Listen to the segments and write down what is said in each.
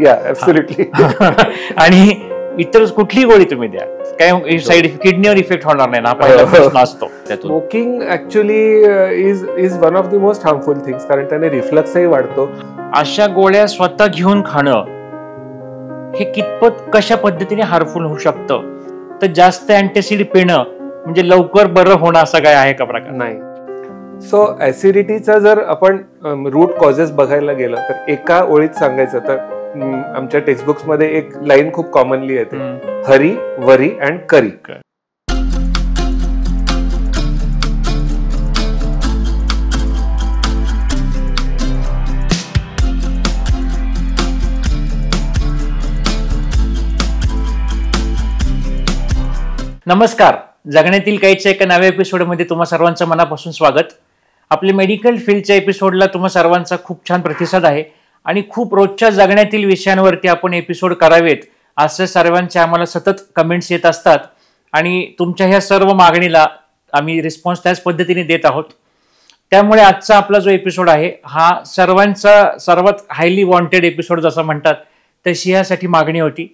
या ऍब्सोल्युटली. आणि इतर कुठली गोळी तुम्ही द्या, काय साईड किडनीवर इफेक्ट होणार नाही ना, पहिला प्रश्न असतो त्यातून. Smoking actually is one of the most harmful things, कारण त्याने रिफ्लक्सही वाढतो. अशा गोळ्या स्वतः घेऊन खाणं हे कितपत कशा पद्धतीने हार्मफुल होऊ शकतं? तर जास्त अँटासिड पिणं म्हणजे लवकर बरं होणं असं काय आहे का प्रकार? नाही. सो ऍसिडिटीचा जर आपण रूट कॉजेस बघायला गेलं तर एका ओळीत सांगायचं तर आमच्या टेक्स्टबुक्स मध्ये एक लाईन खूप कॉमनली येते, हरी, वरी अँड करी. नमस्कार, जगण्यातील काहीच्या एका नव्या एपिसोडमध्ये तुम्हा सर्वांचं मनापासून स्वागत. आपल्या मेडिकल फील्डच्या एपिसोडला तुम्हा सर्वांचा खूप छान प्रतिसाद आहे आणि खूप रोजच्या जगण्यातील विषयांवरती आपण एपिसोड करावेत असं सर्वांचे आम्हाला सतत कमेंट्स येत असतात आणि तुमच्या ह्या सर्व मागणीला आम्ही रिस्पॉन्स त्याच पद्धतीने देत आहोत. त्यामुळे आजचा आपला जो एपिसोड आहे हा सर्वांचा सर्वात हायली वॉन्टेड एपिसोड जसं म्हणतात तशी यासाठी मागणी होती.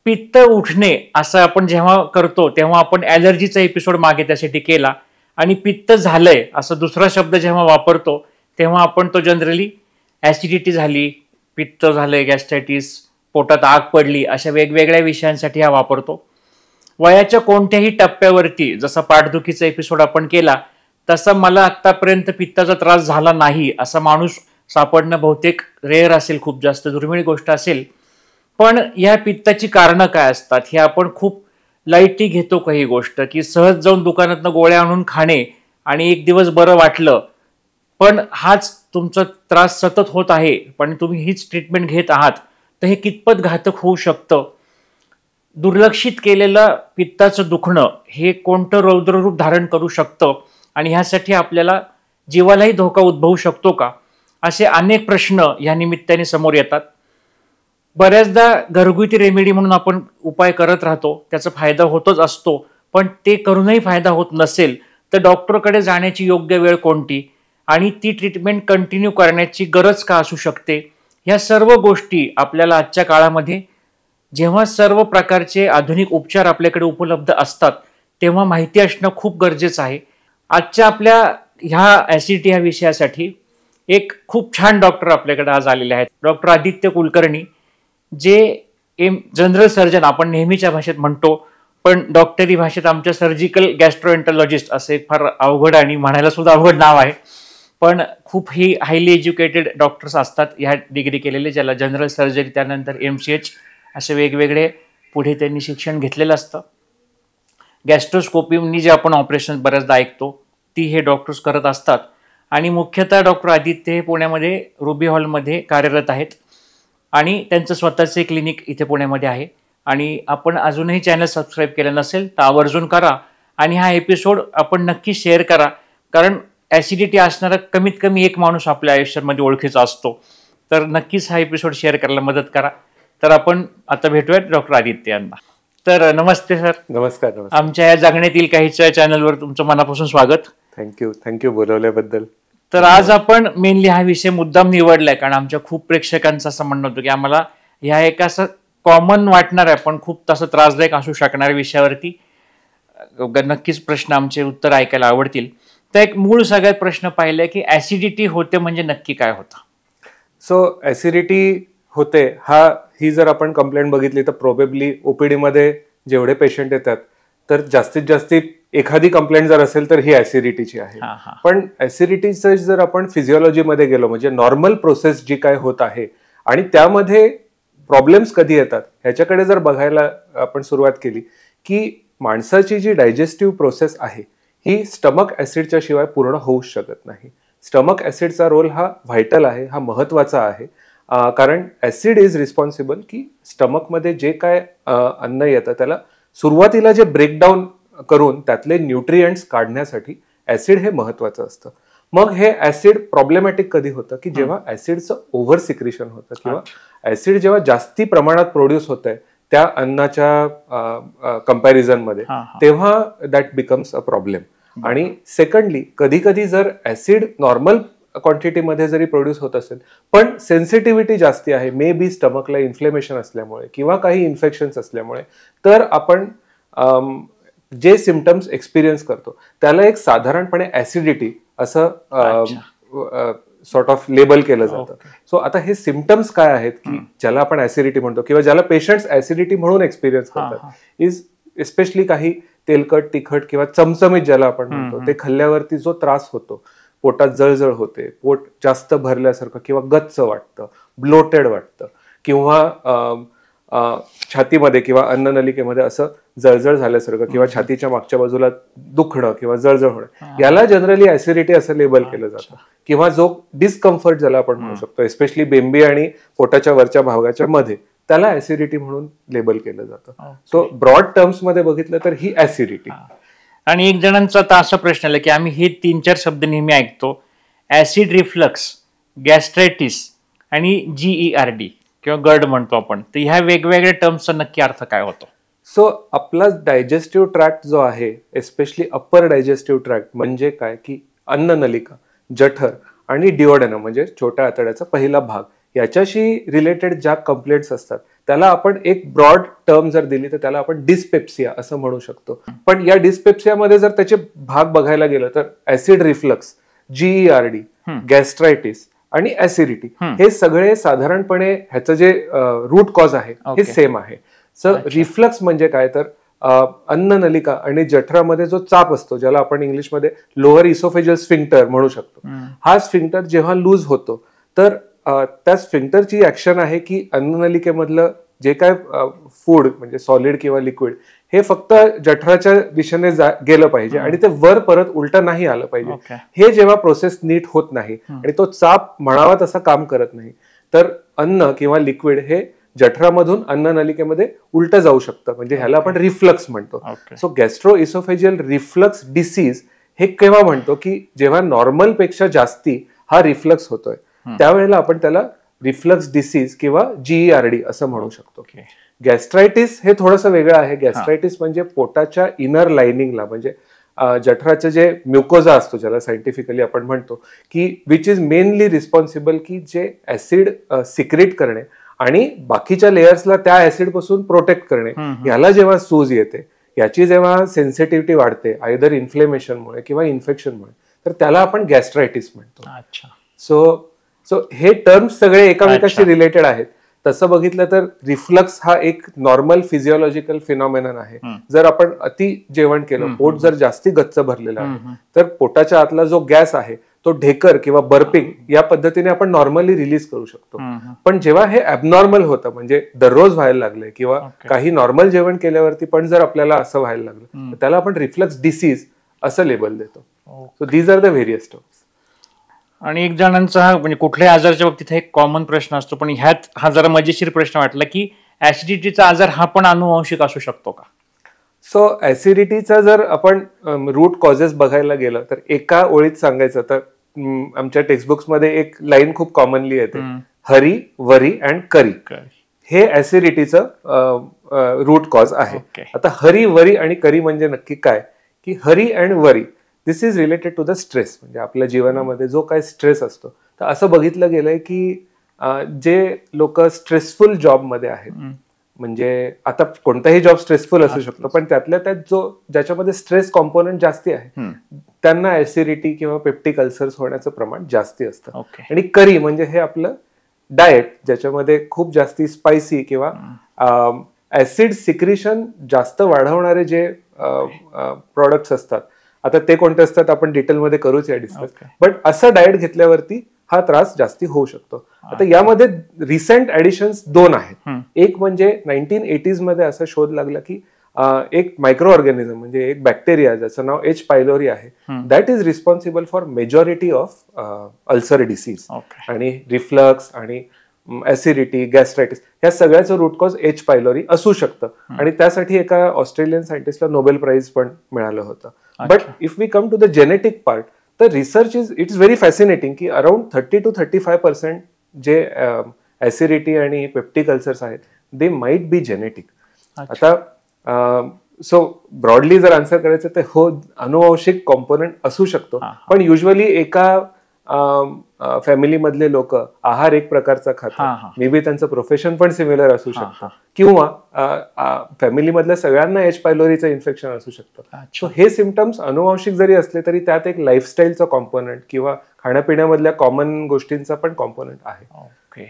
पित्त उठणे असं आपण जेव्हा करतो तेव्हा आपण ॲलर्जीचा एपिसोड मागे त्यासाठी केला आणि पित्त झालंय असं दुसरा शब्द जेव्हा वापरतो तेव्हा आपण तो जनरली ॲसिडिटी झाली, पित्त झालंय, गॅस्ट्रायटिस, पोटात आग पडली अशा वेगवेगळ्या विषयांसाठी हा वापरतो. वयाच्या कोणत्याही टप्प्यावरती जसा पाठदुखीचा एपिसोड आपण केला तसा मला आत्तापर्यंत पित्ताचा त्रास झाला नाही असा माणूस सापडणं बहुतेक रेअर असेल, खूप जास्त दुर्मिळ गोष्ट असेल. पण या पित्ताची कारणं काय असतात हे आपण खूप लाईटली घेतो काही गोष्ट, की सहज जाऊन दुकानातनं गोळ्या आणून खाणे आणि एक दिवस बरं वाटलं, पण हाच तुमचा त्रास सतत होत आहे पण तुम्ही हीच ट्रीटमेंट घेत आहात तर हे कितपत घातक होऊ शकतं. दुर्लक्षित केलेलं पित्ताचं दुखणं हे कोणतं रौद्ररूप धारण करू शकतं आणि ह्यासाठी आपल्याला जीवालाही धोका उद्भवू शकतो का, असे अनेक प्रश्न या निमित्ताने समोर येतात. बऱ्याचदा घरगुती रेमेडी म्हणून आपण उपाय करत राहतो, त्याचा फायदा होतच असतो, पण ते करूनही फायदा होत नसेल तर डॉक्टरकडे जाण्याची योग्य वेळ कोणती आणि ती ट्रीटमेंट कंटिन्यू करण्याची गरज का असू शकते, ह्या सर्व गोष्टी आपल्याला आजच्या काळामध्ये जेव्हा सर्व प्रकारचे आधुनिक उपचार आपल्याकडे उपलब्ध असतात तेव्हा माहिती असणं खूप गरजेचं आहे. आजच्या आपल्या ह्या ॲसिडिटी ह्या विषयासाठी एक खूप छान डॉक्टर आपल्याकडे आज आलेले आहेत, डॉक्टर आदित्य कुलकर्णी, जे जनरल सर्जन आपण नेहमीच्या भाषेत म्हणतो पण डॉक्टरी भाषेत आमच्या सर्जिकल गॅस्ट्रोएंटरॉलॉजिस्ट असे फार अवघड आणि म्हणायला सुद्धा अवघड नाव आहे, पण खूप ही हायली एज्युकेटेड डॉक्टर्स असतात ह्या डिग्री केलेले, ज्याला जनरल सर्जरी त्यानंतर MCH असे वेगवेगळे पुढे त्यांनी शिक्षण घेतलेलं असतं. गॅस्ट्रोस्कोपीनी जे आपण ऑपरेशन बऱ्याचदा ऐकतो ती हे डॉक्टर्स करत असतात आणि मुख्यतः डॉक्टर आदित्य हे पुण्यामध्ये रुबी हॉलमध्ये कार्यरत आहेत आणि त्यांचं स्वतःचे क्लिनिक इथे पुण्यामध्ये आहे. आणि आपण अजूनही चॅनल सबस्क्राईब केलं नसेल तर आवर्जून करा आणि हा एपिसोड आपण नक्की शेअर करा, कारण ॲसिडिटी असणारा कमीत कमी एक माणूस आपल्या आयुष्यामध्ये ओळखीचा असतो, तर नक्कीच हा एपिसोड शेअर करायला मदत करा. तर आपण आता भेटूयात डॉक्टर आदित्य यांना. तर नमस्ते सर. नमस्कार. आमच्या या जगण्यातील काहीच्या चॅनलवर तुमचं मनापासून स्वागत. थँक्यू बोलवल्याबद्दल. तर आज आपण मेनली हा विषय मुद्दाम निवडलाय कारण आमच्या खूप प्रेक्षकांचं असं म्हणणं होतं की आम्हाला ह्या एक असं कॉमन वाटणार आहे पण खूप तसं त्रासदायक असू शकणाऱ्या विषयावरती नक्कीच प्रश्न आमचे उत्तर ऐकायला आवडतील. तर एक मूळ सगळ्यात प्रश्न पाहिलाय की ॲसिडिटी होते म्हणजे नक्की काय होतं? सो ॲसिडिटी होते ही जर आपण कंप्लेंट बघितली तर प्रोबेबली OPD मध्ये जेवढे पेशंट येतात तर जास्तीत जास्त एखादी कंप्लेंट जर असेल तर ही ॲसिडिटीची आहे. पण ॲसिडिटीचं जर आपण फिजिओलॉजीमध्ये गेलो म्हणजे नॉर्मल प्रोसेस जी काय होत आहे आणि त्यामध्ये प्रॉब्लेम्स कधी येतात ह्याच्याकडे जर बघायला आपण सुरुवात केली की माणसाची जी डायजेस्टिव्ह प्रोसेस आहे ही स्टमक ॲसिडच्या शिवाय पूर्ण होऊ शकत नाही. स्टमक ॲसिडचा रोल हा व्हायटल आहे, हा महत्त्वाचा आहे, कारण ॲसिड इज रिस्पॉन्सिबल की स्टमकमध्ये जे काय अन्न येतं त्याला सुरुवातीला जे ब्रेकडाऊन करून त्यातले न्यूट्रिएंट्स काढण्यासाठी ॲसिड हे महत्त्वाचं असतं. मग हे ॲसिड प्रॉब्लेमॅटिक कधी होतं की जेव्हा ॲसिडचं ओव्हर सिक्रिशन होतं किंवा ॲसिड जेव्हा जास्ती प्रमाणात प्रोड्यूस होत आहे त्या अन्नाच्या कंपॅरिझनमध्ये, तेव्हा दॅट बिकम्स अ प्रॉब्लेम. आणि सेकंडली कधी कधी जर ॲसिड नॉर्मल क्वांटिटीमध्ये जरी प्रोड्यूस होत असेल पण सेन्सिटिव्हिटी जास्ती आहे, मे बी स्टमकला इन्फ्लेमेशन असल्यामुळे किंवा काही इन्फेक्शन्स असल्यामुळे, तर आपण जे सिम्पटम्स एक्सपिरियन्स करतो त्याला एक साधारणपणे ऍसिडिटी असं सॉर्ट ऑफ लेबल केलं जातं. सो आता हे सिम्पटम्स काय आहेत की ज्याला आपण ऍसिडिटी म्हणतो किंवा ज्याला पेशंट्स ऍसिडिटी म्हणून एक्सपिरियन्स करतात, इज एस्पेशली काही तेलकट, तिखट किंवा चमचमीत ज्याला आपण म्हणतो, ते खाल्ल्यावरती जो त्रास होतो, पोटात जळजळ होते, पोट जास्त भरल्यासारखं किंवा गच्च वाटतं, ब्लोटेड वाटतं किंवा छातीमध्ये किंवा अन्ननलिकेमध्ये असं जळजळ झाल्यासारखं किंवा छातीच्या मागच्या बाजूला दुखणं किंवा जळजळ होणं, याला जनरली ऍसिडिटी असं लेबल केलं जातं. किंवा जो डिस्कम्फर्ट ज्याला आपण म्हणू शकतो, एस्पेशली बेंबी आणि पोटाच्या वरच्या भागाच्या मध्ये, त्याला ऍसिडिटी म्हणून लेबल केलं जातं. सो ब्रॉड टर्म्स मध्ये बघितलं तर ही ऍसिडिटी. आणि एक जणांचा आता असा प्रश्न आला की आम्ही हे 3-4 शब्द नेहमी ऐकतो, ऍसिड रिफ्लक्स, गॅस्ट्रायटिस आणि GERD किंवा गर्ड म्हणतो आपण, तर ह्या वेगवेगळ्या टर्म्सचा नक्की अर्थ काय होतो? सो आपला डायजेस्टिव्ह ट्रॅक्ट जो आहे, एस्पेशली अप्पर डायजेस्टिव्ह ट्रॅक्ट म्हणजे काय की अन्ननलिका, जठर आणि डिओडेनम म्हणजे छोट्या आतड्याचा पहिला भाग, याच्याशी रिलेटेड ज्या कंप्लेंट्स असतात त्याला आपण एक ब्रॉड टर्म जर दिली तर त्याला आपण डिस्पेप्सिया असं म्हणू शकतो. पण या डिस्पेप्सियामध्ये जर त्याचे भाग बघायला गेलं तर ऍसिड रिफ्लक्स, GERD, गॅस्ट्रायटिस आणि ऍसिडिटी हे सगळे साधारणपणे ह्याचं जे रूट कॉज आहे हे सेम आहे. सो रिफ्लक्स म्हणजे काय तर अन्ननलिका आणि जठरामध्ये जो चाप असतो, ज्याला आपण इंग्लिशमध्ये लोअर इसोफेजियल स्फिंक्टर म्हणू शकतो, हा स्फिंक्टर जेव्हा लूज होतो तर त्या स्फिंक्टरची ऍक्शन आहे की अन्ननलिकेमधलं जे काय फूड म्हणजे सॉलिड किंवा लिक्विड हे फक्त जठराच्या दिशेने गेलं पाहिजे आणि ते वर परत उलटं नाही आलं पाहिजे. हे जेव्हा प्रोसेस नीट होत नाही आणि तो चाप म्हणावा तसं काम करत नाही, तर अन्न किंवा लिक्विड हे जठरामधून अन्ननलिकेमध्ये उलटं जाऊ शकतं, म्हणजे ह्याला आपण रिफ्लक्स म्हणतो. So gastro oesophageal reflux disease हे केव्हा म्हणतो की जेव्हा नॉर्मल पेक्षा जास्ती हा रिफ्लक्स होतोय, त्यावेळेला आपण त्याला रिफ्लक्स डिसीज किंवा GERD असं म्हणू शकतो. गॅस्ट्रायटिस हे थोडंसं वेगळं आहे. गॅस्ट्रायटिस म्हणजे पोटाच्या इनर लाइनिंगला, म्हणजे जठराचं जे म्युकोजा असतो ज्याला सायंटिफिकली आपण म्हणतो की विच इज मेनली रिस्पॉन्सिबल की जे ऍसिड सिक्रेट करणे आणि बाकीच्या लेयर्सला त्या ऍसिड पासून प्रोटेक्ट करणे, याला जेव्हा सूज येते, याची जेव्हा सेन्सिटिव्हिटी वाढते आयदर इन्फ्लेमेशनमुळे किंवा इन्फेक्शनमुळे, तर त्याला आपण गॅस्ट्रायटिस म्हणतो. सो हे टर्म्स सगळे एकामेकाशी रिलेटेड आहेत. तसं बघितलं तर रिफ्लक्स हा एक नॉर्मल फिजिओलॉजिकल फिनॉमिनन आहे. जर आपण अति जेवण केलं, पोट जर जास्ती गच्च भरलेलं आहे, तर पोटाच्या आतला जो गॅस आहे तो ढेकर किंवा बर्पिंग या पद्धतीने आपण नॉर्मली रिलीज करू शकतो. पण जेव्हा हे ॲबनॉर्मल होतं, म्हणजे दररोज व्हायला लागलंय किंवा काही नॉर्मल जेवण केल्यावरती पण जर आपल्याला असं व्हायला लागलं, तर त्याला आपण रिफ्लक्स डिसीज असं लेबल देतो. So these are the various terms. आणि एक जणांचा म्हणजे कुठल्याही आजाराच्या बाबतीत एक कॉमन प्रश्न असतो, पण ह्यात हा जरा मजेशीर प्रश्न वाटला की ऍसिडिटीचा आजार हा पण अनुवंशिक असू शकतो का? सो ऍसिडिटीचा जर आपण रूट कॉजेस बघायला गेलं तर एका ओळीत सांगायचं तर आमच्या टेक्स्टबुक्स मध्ये एक लाईन खूप कॉमनली येते, हरी, वरी अँड करी. हे ऍसिडिटीचं रूट कॉज आहे. आता हरी, वरी आणि करी म्हणजे नक्की काय की hurry and worry this is related to the stress, म्हणजे आपल्या जीवनामध्ये जो काय स्ट्रेस असतो. तर असं बघितलं गेलंय की जे लोक स्ट्रेसफुल जॉबमध्ये आहेत, म्हणजे आता कोणताही जॉब स्ट्रेसफुल असू शकतो, पण त्यातल्या त्यात ज्याच्यामध्ये स्ट्रेस कॉम्पोनंट जास्ती आहे त्यांना ऍसिडिटी किंवा पेप्टिक अल्सर्स होण्याचं प्रमाण जास्ती असतं. आणि करी म्हणजे हे आपलं डाएट ज्याच्यामध्ये खूप जास्ती स्पायसी किंवा ऍसिड सिक्रिशन जास्त वाढवणारे जे प्रोडक्ट्स असतात, आता ते कोणते असतात आपण डिटेलमध्ये करूच या डिस्कस, बट असं डाएट घेतल्यावरती हा त्रास जास्ती होऊ शकतो. आता यामध्ये रिसेंट ऍडिशन्स 2 आहेत. एक म्हणजे 1980s मध्ये असा शोध लागला की एक मायक्रो ऑर्गॅनिझम म्हणजे एक बॅक्टेरिया ज्याचं नाव H. पायलोरी आहे, that is responsible for majority of ulcer disease. आणि रिफ्लक्स आणि ऍसिडिटी, गॅस्ट्रायटिस या सगळ्याचं रूट कॉज H. पायलोरी असू शकतं. आणि त्यासाठी एका ऑस्ट्रेलियन सायंटिस्टला नोबेल प्राइज पण मिळालं होतं. But if we come to the genetic part, तर रिसर्च इज व्हेरी फॅसिनेटिंग की अराउंड 30 to 35% जे ऍसिडिटी आणि पेप्टिक अल्सर्स आहेत दे माइट बी जेनेटिक. आता सो ब्रॉडली जर आन्सर करायचं तर हो, अनुवंशिक कॉम्पोनंट असू शकतो, पण युजली एका फॅमिलीमधले लोक आहार एक प्रकारचा हा, खातात, हा. मे बी त्यांचं प्रोफेशन पण सिमिलर असू हा, शकतं, हा. किंवा फॅमिलीमधल्या सगळ्यांना एच पायलोरीचं इन्फेक्शन असू शकतं. अच्छा. सो हे सिम्पटम्स अनुवांशिक जरी असले तरी त्यात एक लाईफस्टाईलचा कॉम्पोनंट किंवा खाण्यापिण्यामधल्या कॉमन गोष्टींचा पण कॉम्पोनंट आहे. ओके.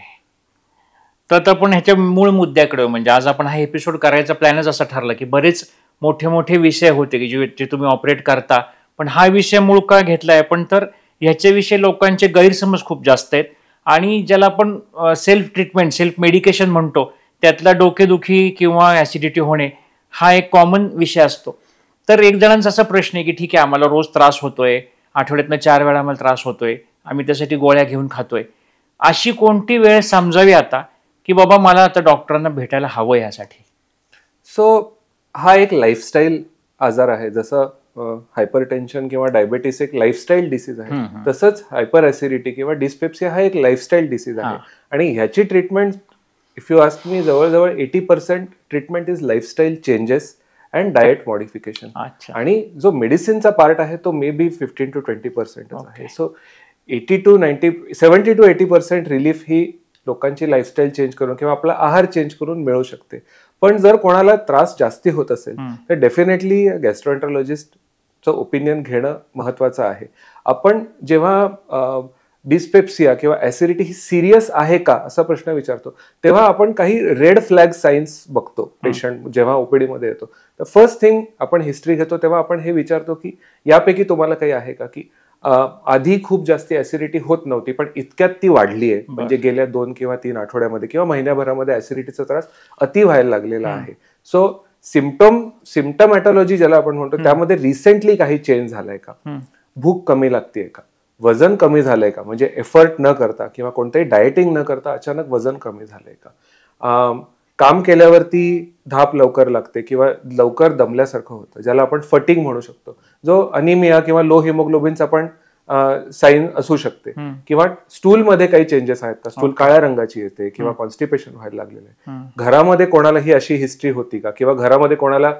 तर आता आपण ह्याच्या मूळ मुद्द्याकडे येऊ. म्हणजे आज आपण हा एपिसोड करायचा प्लॅनच असा ठरला की बरेच मोठे मोठे विषय होते की जे तुम्ही ऑपरेट करता, पण हा विषय मूळ का घेतलाय आपण, तर ह्याच्याविषयी लोकांचे गैरसमज खूप जास्त आहेत आणि ज्याला आपण सेल्फ ट्रीटमेंट, सेल्फ मेडिकेशन म्हणतो, त्यातला डोकेदुखी किंवा ऍसिडिटी होणे हा एक कॉमन विषय असतो. तर एक जणांचा असा प्रश्न आहे की ठीक आहे, आम्हाला रोज त्रास होतोय, आठवड्यातनं 4 वेळा आम्हाला त्रास होतोय, आम्ही त्यासाठी गोळ्या घेऊन खातोय, अशी कोणती वेळ समजावी आता की बाबा मला आता डॉक्टरांना भेटायला हवं यासाठी? सो हा एक लाईफस्टाईल आजार आहे. जसं हायपरटेन्शन किंवा डायबेटीस एक लाईफस्टाईल डिसीज आहे, तसंच हायपर ऍसिडिटी किंवा डिस्पेप्सिया हा एक लाईफस्टाईल डिसीज आहे. आणि ह्याची treatment, if you ask me, जवळजवळ 80% treatment is lifestyle changes and diet modification. आणि जो मेडिसिनचा पार्ट आहे तो मे बी 15 to 20% आहे. सो 70 to 80% रिलीफ ही लोकांची लाईफस्टाईल चेंज करून किंवा आपला आहार चेंज करून मिळू शकते. पण जर कोणाला त्रास जास्ती होत असेल तर डेफिनेटली गॅस्ट्रोएंटरोलॉजिस्टचं ओपिनियन घेणं महत्वाचं आहे. आपण जेव्हा डिस्पेप्सिया किंवा ऍसिडिटी ही सिरियस आहे का असा प्रश्न विचारतो, तेव्हा आपण काही रेड फ्लॅग साईन्स बघतो. पेशंट जेव्हा ओपीडी मध्ये येतो तर फर्स्ट थिंग आपण हिस्ट्री घेतो, तेव्हा आपण हे विचारतो की यापैकी तुम्हाला काही आहे का, की आधी खूप जास्ती ऍसिडिटी होत नव्हती पण इतक्यात ती वाढली आहे, म्हणजे गेल्या 2 किंवा 3 आठवड्यामध्ये किंवा महिन्याभरामध्ये ऍसिडिटीचा त्रास अति व्हायला लागलेला आहे. सो सिम्पटमॅटॉलॉजी ज्याला आपण म्हणतो त्यामध्ये रिसेंटली काही चेंज झालाय का, भूक कमी लागतेय का, वजन कमी झालंय का, म्हणजे एफर्ट न करता किंवा कोणतंही डाएटिंग न करता अचानक वजन कमी झालंय का, काम केल्यावरती धाप लवकर लागते किंवा लवकर दमल्यासारखं होतं, ज्याला आपण फटिंग म्हणू शकतो, जो अनिमिया किंवा लो हिमोग्लोबिनचा पण साईन असू शकते, किंवा स्टूल मध्ये काही चेंजेस आहेत का, स्टूल काळ्या रंगाची येते किंवा कॉन्स्टिपेशन व्हायला लागलेलं आहे, घरामध्ये कोणाला ही अशी हिस्ट्री होती का, किंवा घरामध्ये कोणाला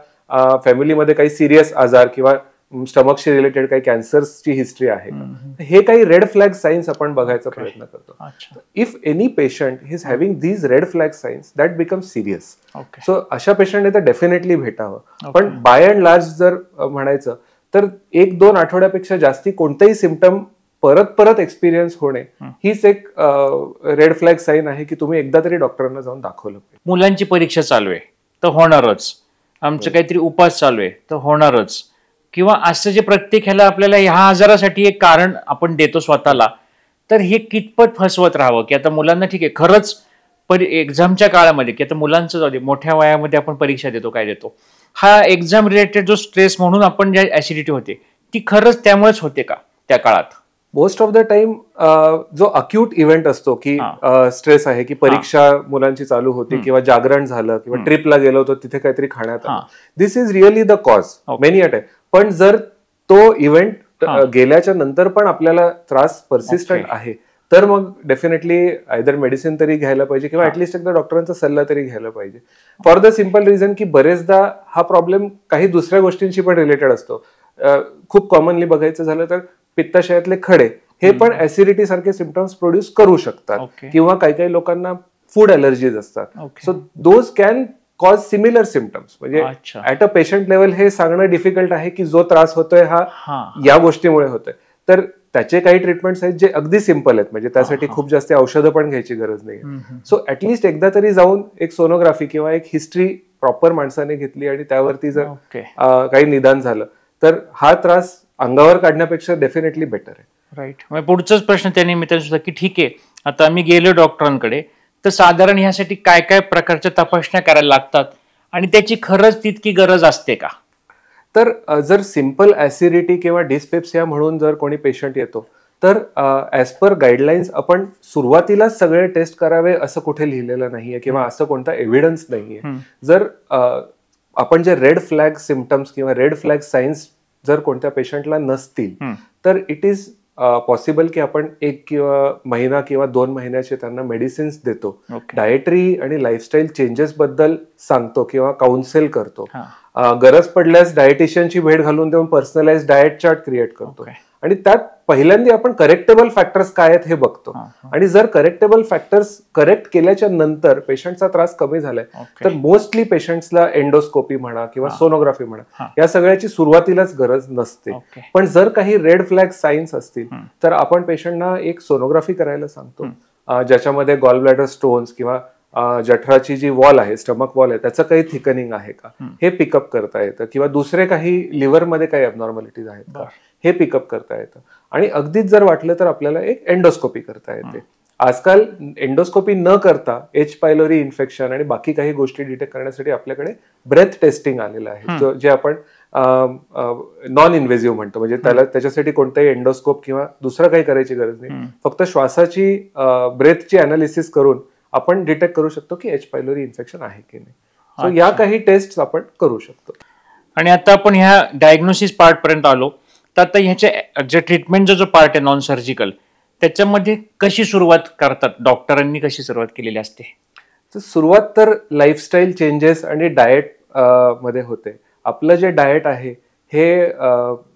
फॅमिलीमध्ये काही सिरियस आजार किंवा स्टमकशी रिलेटेड काही कॅन्सर्सची हिस्ट्री आहे का, हे काही रेड फ्लॅग साईन्स आपण बघायचा प्रयत्न करतो. If any patient is having these red flag signs that become serious. So अशा पेशंटने तर डेफिनेटली भेटावं. पण बाय अँड लार्ज जर म्हणायचं तर 1-2 आठवड्यापेक्षा जास्ती कोणतेही सिम्पटम परत एक्सपिरियन्स होणे हीच एक रेड फ्लॅग साईन आहे की तुम्ही एकदा तरी डॉक्टरांना जाऊन दाखवलं पाहिजे. मुलांची परीक्षा चालू आहे तर होणारच, आमचं काहीतरी उपास चालू आहे तर होणारच, किंवा असं जे प्रत्येक ह्याला आपल्याला ह्या आजारासाठी एक कारण आपण देतो स्वतःला, तर हे कितपत फसवत राहावं की आता मुलांना ठीक आहे खरंच एक्झामच्या काळामध्ये, की आता मुलांचं जाऊ दे, मोठ्या वयामध्ये आपण परीक्षा देतो, काय देतो, हा एक्झाम रिलेटेड जो स्ट्रेस म्हणून आपण जे ऍसिडिटी होते ती खरंच त्यामुळेच होते का त्या काळात? मोस्ट ऑफ द टाइम जो अक्यूट इव्हेंट असतो की स्ट्रेस आहे की परीक्षा मुलांची चालू होती किंवा जागरण झालं किंवा ट्रिपला गेलो होतो तिथे काहीतरी खाण्यात आलं, this is really the cause many a time. पण जर तो इव्हेंट गेल्याच्या नंतर पण आपल्याला त्रास परसिस्टंट आहे तर मग डेफिनेटली आयदर मेडिसिन तरी घ्यायला पाहिजे किंवा ऍटलिस्ट एकदा डॉक्टरांचा सल्ला तरी घ्यायला पाहिजे. फॉर द सिम्पल रिझन की बरेचदा हा प्रॉब्लेम काही दुसऱ्या गोष्टींशी पण रिलेटेड असतो. खूप कॉमनली बघायचं झालं तर पित्ताशयातले खडे हे पण ऍसिडिटी सारखे सिम्पटम्स प्रोड्यूस करू शकतात, किंवा काही लोकांना फूड अलर्जीज असतात. So those can cause similar symptoms. म्हणजे ऍट अ पेशंट लेवल हे सांगणं डिफिकल्ट आहे की जो त्रास होतोय हा या गोष्टीमुळे होतोय, तर त्याचे काही ट्रीटमेंट्स आहेत जे अगदी सिम्पल आहेत, म्हणजे त्यासाठी खूप जास्त औषधं पण घ्यायची गरज नाही. सो ऍटलिस्ट एकदा तरी जाऊन एक सोनोग्राफी किंवा एक हिस्ट्री प्रॉपर माणसाने घेतली आणि त्यावरती जर काही निदान झालं तर हा त्रास अंगावर काढण्यापेक्षा डेफिनेटली बेटर आहे. राईट. मग पुढचाच प्रश्न त्या निमित्ताने सुद्धा की ठीक आहे आता आम्ही गेलो डॉक्टरांकडे तर साधारण ह्यासाठी काय काय प्रकारच्या तपासण्या करायला लागतात आणि त्याची खरंच तितकी गरज असते का? तर जर सिम्पल ऍसिडिटी किंवा डिस्पेप्सिया म्हणून जर कोणी पेशंट येतो तर ऍज पर गाईडलाईन्स आपण सुरुवातीलाच सगळे टेस्ट करावे असं कुठे लिहिलेलं नाहीये किंवा असं कोणता एव्हिडन्स नाहीये. जर आपण जे रेड फ्लॅग सिम्पटम्स किंवा रेड फ्लॅग साईन्स जर कोणत्या पेशंटला नसतील तर इट इज पॉसिबल की आपण 1 किंवा महिना किंवा 2 महिन्याचे त्यांना मेडिसिन्स देतो, डाएटरी आणि लाईफस्टाईल चेंजेस बद्दल सांगतो किंवा काउन्सिल करतो, गरज पडल्यास डाएटिशियनची भेट घालून देऊन पर्सनलाइज डाएट चार्ट क्रिएट करतो आणि त्यात पहिल्यांदा आपण करेक्टेबल फॅक्टर्स काय आहेत हे बघतो. आणि जर करेक्टेबल फॅक्टर्स करेक्ट केल्याच्या नंतर पेशंटचा त्रास कमी झालाय तर मोस्टली पेशंट्सला एंडोस्कोपी म्हणा किंवा सोनोग्राफी म्हणा या सगळ्याची सुरुवातीलाच गरज नसते. पण जर काही रेड फ्लॅग साईन्स असतील तर आपण पेशंटना एक सोनोग्राफी करायला सांगतो, ज्याच्यामध्ये गॉल ब्लॅडर स्टोन्स किंवा जठराची जी वॉल आहे, स्टमक वॉल आहे, त्याचं काही थिकनिंग आहे का हे पिकअप करता येतं, किंवा दुसरे काही लिव्हरमध्ये काही ॲबनॉर्मॅलिटीज आहेत का हे पिकअप करता येतं. आणि अगदीच जर वाटलं तर आपल्याला एक एंडोस्कोपी करता येते. आजकाल एंडोस्कोपी न करता एच पायलोरी इन्फेक्शन आणि बाकी काही गोष्टी डिटेक्ट करण्यासाठी आपल्याकडे ब्रेथ टेस्टिंग आलेलं आहे, जे आपण नॉन इन्व्हेसिव्ह म्हणतो. म्हणजे त्याच्यासाठी कोणताही एंडोस्कोप किंवा दुसरं काही करायची गरज नाही, फक्त श्वासाची ब्रेथची अनालिसिस करून आपण डिटेक्ट करू शकतो की एच पायलोरी इन्फेक्शन आहे की नाही. सो या काही टेस्ट आपण करू शकतो. आणि आता आपण ह्या डायग्नोसिस पार्ट पर्यंत आलो, तर आता ह्याच्या जे ट्रीटमेंटचा जो पार्ट आहे नॉन सर्जिकल, त्याच्यामध्ये कशी सुरुवात करतात डॉक्टरांनी, कशी सुरुवात केलेली असते? सुरुवात तर लाईफस्टाईल चेंजेस आणि डाएट मध्ये होते. आपलं जे डाएट आहे हे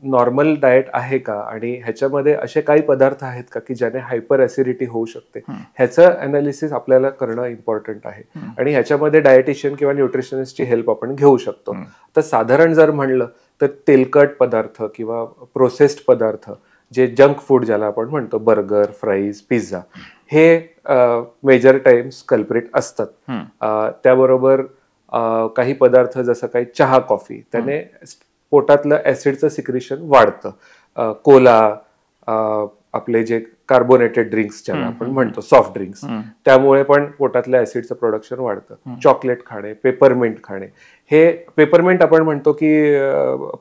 नॉर्मल डाएट आहे का, आणि ह्याच्यामध्ये असे काही पदार्थ आहेत का की ज्याने हायपर ऍसिडिटी होऊ शकते, ह्याचं अनालिसिस आपल्याला करणं इम्पॉर्टंट आहे. आणि ह्याच्यामध्ये डायटिशियन किंवा न्यूट्रिशनिस्टची हेल्प आपण घेऊ शकतो. तर साधारण जर म्हणलं तर तेलकट पदार्थ किंवा प्रोसेस्ड पदार्थ, जे जंक फूड ज्याला आपण म्हणतो, बर्गर, फ्राईज, पिझ्झा, हे मेजर टाइम्स कल्प्रिट असतात. त्याबरोबर काही पदार्थ जसं काही चहा, कॉफी, त्याने पोटातलं ऍसिडचं सिक्रेशन वाढतं. कोला, आपले जे कार्बोनेटेड ड्रिंक्स ज्याला आपण म्हणतो, सॉफ्ट ड्रिंक्स, त्यामुळे पण पोटातलं ऍसिडचं प्रोडक्शन वाढतं. चॉकलेट खाणे, पेपरमिंट खाणे, हे पेपरमिंट आपण म्हणतो की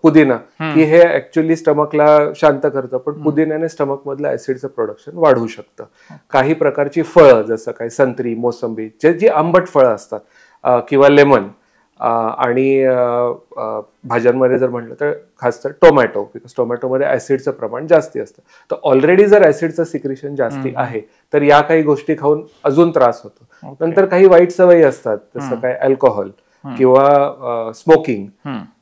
पुदिना, की हे ऍक्च्युअली स्टमकला शांत करतं, पण पुदिन्याने स्टमक मधलं ऍसिडचं प्रोडक्शन वाढवू शकतं. काही प्रकारची फळं जसं काही संत्री, मोसंबी, जी आंबट फळं असतात, किंवा लेमन, आणि भाज्यांमध्ये जर म्हटलं तर खास तर टोमॅटो, बिकॉज टोमॅटोमध्ये ऍसिडचं प्रमाण जास्ती असतं. तर ऑलरेडी जर ऍसिडचं सिक्रेशन जास्ती आहे तर या काही गोष्टी खाऊन अजून त्रास होतो. नंतर काही वाईट सवयी असतात, जसं काय अल्कोहोल किंवा स्मोकिंग,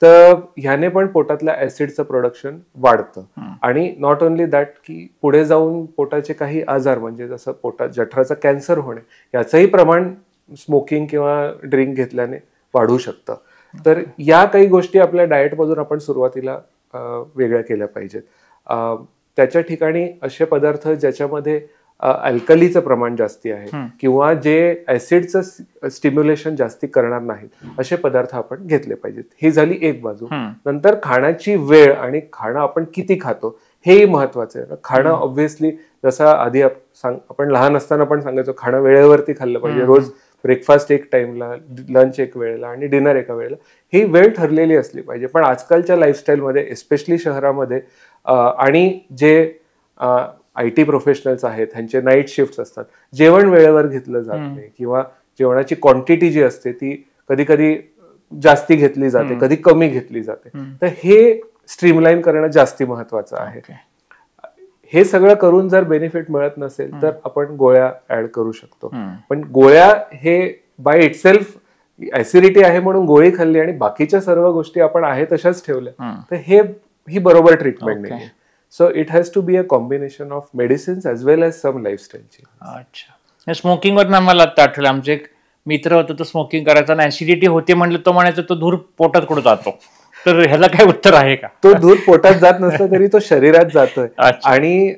तर ह्याने पण पोटातलं ऍसिडचं प्रोडक्शन वाढतं. आणि नॉट ओनली दॅट, की पुढे जाऊन पोटाचे काही आजार, म्हणजे जसं पोटात जठराचं कॅन्सर होणे, याचंही प्रमाण स्मोकिंग किंवा ड्रिंक घेतल्याने वाढू शकतं. तर या काही गोष्टी आपल्या डाएटमधून आपण सुरुवातीला वेगळ्या केल्या पाहिजेत. त्याच्या ठिकाणी असे पदार्थ ज्याच्यामध्ये अल्कलीचं प्रमाण जास्ती आहे किंवा जे ऍसिडचं स्टिम्युलेशन जास्ती करणार नाहीत, असे पदार्थ आपण घेतले पाहिजेत. ही झाली एक बाजू. नंतर खाण्याची वेळ आणि खाणं आपण किती खातो हेही महत्वाचं आहे. खाणं ऑब्व्हियसली, जसं आधी आपण लहान असताना पण सांगायचो, खाणं वेळेवरती खाल्लं पाहिजे. रोज ब्रेकफास्ट एक टाइमला, लंच एक वेळेला आणि डिनर एका वेळेला, ही वेळ ठरलेली असली पाहिजे. पण आजकालच्या लाईफस्टाईलमध्ये, एस्पेशली शहरामध्ये, आणि जे IT प्रोफेशनल्स आहेत, ह्यांचे नाईट शिफ्ट असतात, जेवण वेळेवर घेतलं जात नाही, किंवा जेवणाची क्वांटिटी जी असते ती कधी कधी जास्ती घेतली जाते, कधी कमी घेतली जाते. तर हे स्ट्रीमलाईन करणं जास्ती महत्वाचं आहे. हे सगळं करून जर बेनिफिट मिळत नसेल तर आपण गोळ्या ऍड करू शकतो. पण गोळ्या हे बाय इटसेल्फ, ऍसिडिटी आहे म्हणून गोळी खाल्ली आणि बाकीच्या सर्व गोष्टी आपण आहे तशाच ठेवल्या, तर ही बरोबर ट्रीटमेंट नाही. So it has to be a combination of medicines as well as some lifestyle change. अच्छा, स्मोकिंग वर मला आता आठवलं, आमचे एक मित्र होता, तो स्मोकिंग करायचा आणि ऍसिडिटी होते म्हणलं, तो म्हणायचा तो धूर पोटात कुठं जातो. तर ह्याला काय उत्तर आहे का? तो दूध पोटात जात नसला तरी तो शरीरात जातोय. आणि